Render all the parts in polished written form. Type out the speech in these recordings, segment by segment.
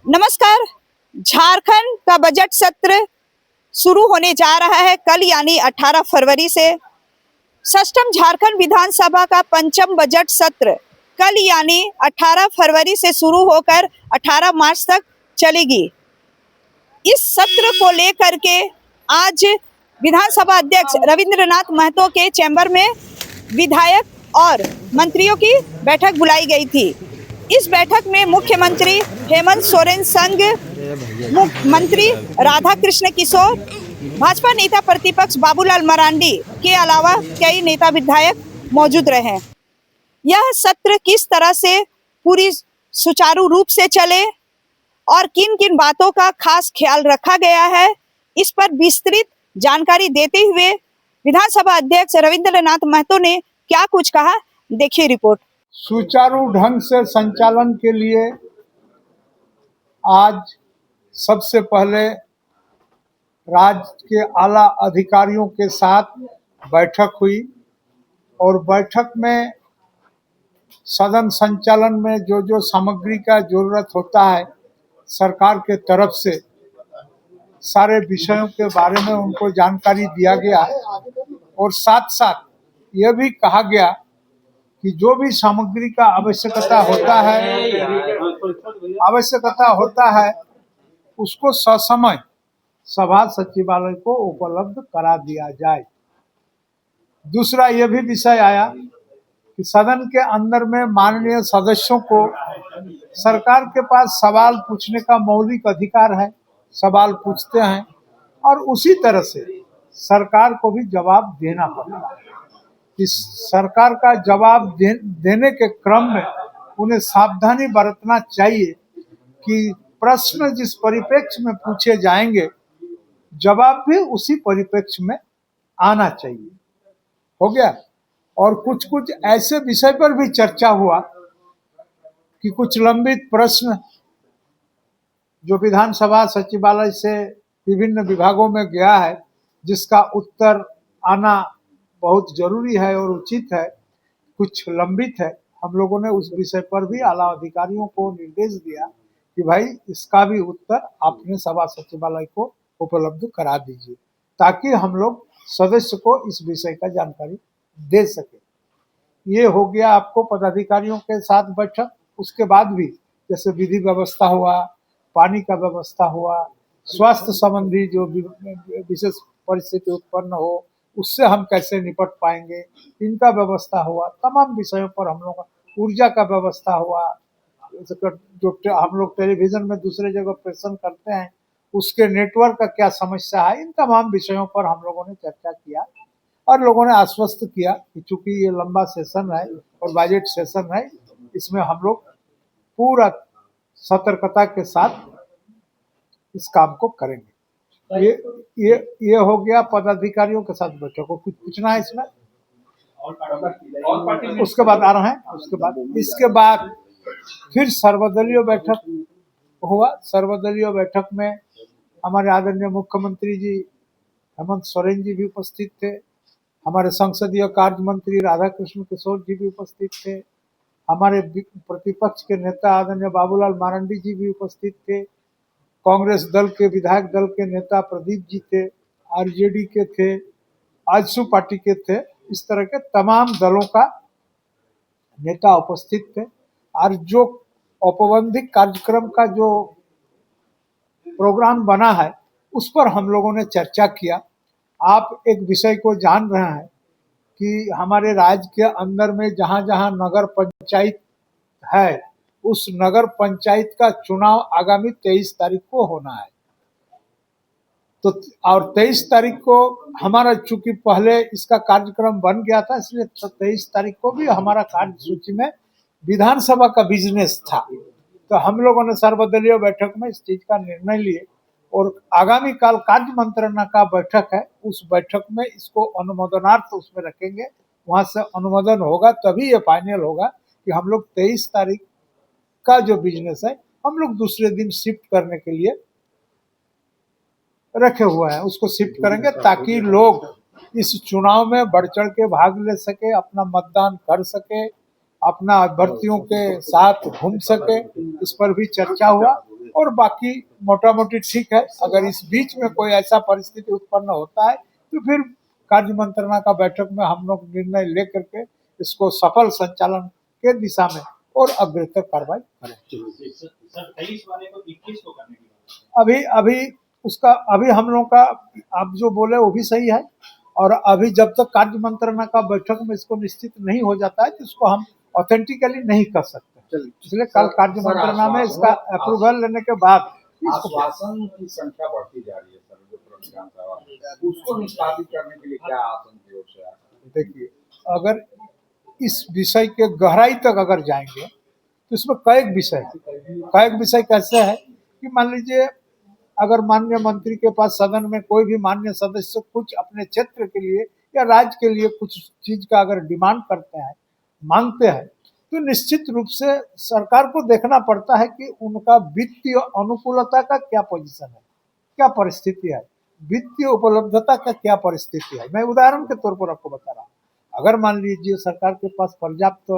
नमस्कार। झारखंड का बजट सत्र शुरू होने जा रहा है कल यानी 18 फरवरी से। षष्ठम झारखंड विधानसभा का पंचम बजट सत्र कल यानी 18 फरवरी से शुरू होकर 18 मार्च तक चलेगी। इस सत्र को लेकर के आज विधानसभा अध्यक्ष रविंद्रनाथ महतो के चैम्बर में विधायक और मंत्रियों की बैठक बुलाई गई थी। इस बैठक में मुख्यमंत्री हेमंत सोरेन संग मंत्री राधा कृष्ण किशोर, भाजपा नेता प्रतिपक्ष बाबूलाल मरांडी के अलावा कई नेता विधायक मौजूद रहे। यह सत्र किस तरह से पूरी सुचारू रूप से चले और किन किन बातों का खास ख्याल रखा गया है, इस पर विस्तृत जानकारी देते हुए विधानसभा अध्यक्ष रविंद्रनाथ महतो ने क्या कुछ कहा, देखिए रिपोर्ट। सुचारू ढंग से संचालन के लिए आज सबसे पहले राज्य के आला अधिकारियों के साथ बैठक हुई और बैठक में सदन संचालन में जो जो सामग्री का जरूरत होता है सरकार के तरफ से सारे विषयों के बारे में उनको जानकारी दिया गया और साथ साथ यह भी कहा गया कि जो भी सामग्री का आवश्यकता होता है उसको ससमय सभा सचिवालय को उपलब्ध करा दिया जाए। दूसरा यह भी विषय आया कि सदन के अंदर में माननीय सदस्यों को सरकार के पास सवाल पूछने का मौलिक अधिकार है, सवाल पूछते हैं और उसी तरह से सरकार को भी जवाब देना पड़ता है। इस सरकार का जवाब देने के क्रम में उन्हें सावधानी बरतना चाहिए कि प्रश्न जिस परिप्रेक्ष्य में पूछे जाएंगे जवाब भी उसी परिप्रेक्ष्य में आना चाहिए। हो गया। और कुछ कुछ ऐसे विषय पर भी चर्चा हुआ कि कुछ लंबित प्रश्न जो विधानसभा सचिवालय से विभिन्न विभागों में गया है जिसका उत्तर आना बहुत जरूरी है और उचित है, कुछ लंबित है। हम लोगों ने उस विषय पर भी आला अधिकारियों को निर्देश दिया कि भाई इसका भी उत्तर अपने सभा सचिवालय को उपलब्ध करा दीजिए ताकि हम लोग सदस्य को इस विषय का जानकारी दे सके। ये हो गया आपको पदाधिकारियों के साथ बैठक। उसके बाद भी जैसे विधि व्यवस्था हुआ, पानी का व्यवस्था हुआ, स्वास्थ्य संबंधी जो विशेष परिस्थिति उत्पन्न हो उससे हम कैसे निपट पाएंगे, इनका व्यवस्था हुआ। तमाम विषयों पर हम लोग, ऊर्जा का व्यवस्था हुआ, जो हम लोग टेलीविजन में दूसरे जगह प्रेषण करते हैं उसके नेटवर्क का क्या समस्या है, इन तमाम विषयों पर हम लोगों ने चर्चा किया और लोगों ने आश्वस्त किया कि चूंकि ये लंबा सेशन है और बजट सेशन है, इसमें हम लोग पूरा सतर्कता के साथ इस काम को करेंगे। ये हो गया पदाधिकारियों के साथ बैठक को। कुछ पूछना है इसमें? उसके बाद आ रहे हैं। इसके बाद फिर सर्वदलीय बैठक हुआ। सर्वदलीय बैठक में हमारे आदरणीय मुख्यमंत्री जी हेमंत सोरेन जी भी उपस्थित थे, हमारे संसदीय कार्य मंत्री राधा कृष्ण किशोर जी भी उपस्थित थे, हमारे प्रतिपक्ष के नेता आदरणीय बाबूलाल मरांडी जी भी उपस्थित थे, कांग्रेस दल के विधायक दल के नेता प्रदीप जी थे, आरजेडी के थे, आजसू पार्टी के थे। इस तरह के तमाम दलों का नेता उपस्थित थे और जो औपबंधिक कार्यक्रम का जो प्रोग्राम बना है उस पर हम लोगों ने चर्चा किया। आप एक विषय को जान रहे हैं कि हमारे राज्य के अंदर में जहां जहां नगर पंचायत है उस नगर पंचायत का चुनाव आगामी 23 तारीख को होना है। तो और 23 तारीख को हमारा चूंकि पहले इसका कार्यक्रम बन गया था इसलिए 23 तारीख को भी हमारा कार्य सूची में विधानसभा का बिजनेस था। तो हम लोगों ने सर्वदलीय बैठक में इस चीज का निर्णय लिए और आगामी काल कार्य मंत्रणा का बैठक है, उस बैठक में इसको अनुमोदनार्थ उसमें रखेंगे। वहां से अनुमोदन होगा तभी ये फाइनल होगा कि हम लोग 23 तारीख का जो बिजनेस है हम लोग दूसरे दिन शिफ्ट करने के लिए रखे हुए हैं, उसको शिफ्ट करेंगे ताकि लोग इस चुनाव में बढ़ चढ़ के भाग ले सके, अपना मतदान कर सके, अपना अभ्यर्थियों के साथ घूम सके। इस पर भी चर्चा हुआ और बाकी मोटा मोटी ठीक है। अगर इस बीच में कोई ऐसा परिस्थिति उत्पन्न होता है तो फिर कार्य मंत्रणा का बैठक में हम लोग निर्णय लेकर के इसको सफल संचालन के दिशा में और अग्रतर कार्रवाई करें। सर 23 वाले को 21 को करने की बात अभी हम लोग का आप जो बोले वो भी सही है। और अभी जब तक कार्य मंत्रणा का बैठक में इसको निश्चित नहीं हो जाता है तो इसको हम ऑथेंटिकली नहीं कर सकते। इसलिए कल कार्य मंत्रणा में इसका अप्रूवल लेने के बाद आश्वासन की संख्या बढ़ती जा रही है सर, जो विधानसभा उसको निष्पादित करने के लिए क्या आसन की ओर से? देखिए, अगर इस विषय के गहराई तक अगर जाएंगे तो इसमें कई विषय कैसे है कि मान लीजिए अगर माननीय मंत्री के पास सदन में कोई भी माननीय सदस्य कुछ अपने क्षेत्र के लिए या राज्य के लिए कुछ चीज का अगर डिमांड करते हैं, मांगते हैं, तो निश्चित रूप से सरकार को देखना पड़ता है कि उनका वित्तीय अनुकूलता का क्या पोजीशन है, क्या परिस्थिति है, वित्तीय उपलब्धता का क्या परिस्थिति है। मैं उदाहरण के तौर पर आपको बता रहा हूँ। अगर मान लीजिए सरकार के पास पर्याप्त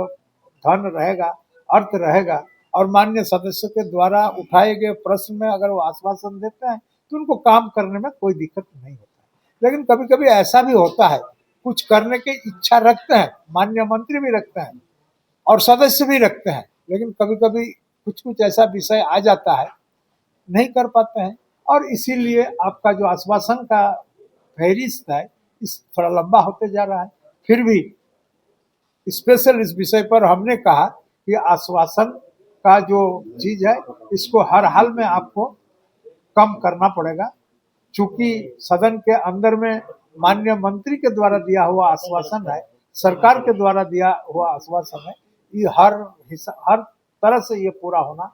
धन रहेगा, अर्थ रहेगा और माननीय सदस्य के द्वारा उठाए गए प्रश्न में अगर वो आश्वासन देते हैं तो उनको काम करने में कोई दिक्कत नहीं होता है। लेकिन कभी कभी ऐसा भी होता है, कुछ करने की इच्छा रखते हैं, माननीय मंत्री भी रखते हैं और सदस्य भी रखते हैं, लेकिन कभी कभी कुछ ऐसा विषय आ जाता है, नहीं कर पाते हैं और इसीलिए आपका जो आश्वासन का फहरिस्त है इस थोड़ा लंबा होते जा रहा है। फिर भी स्पेशल इस विषय पर हमने कहा कि आश्वासन का जो चीज है इसको हर हाल में आपको कम करना पड़ेगा, चूंकि सदन के अंदर में माननीय मंत्री के द्वारा दिया हुआ आश्वासन है, सरकार के द्वारा दिया हुआ आश्वासन है, ये हर तरह से ये पूरा होना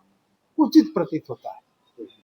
उचित प्रतीत होता है।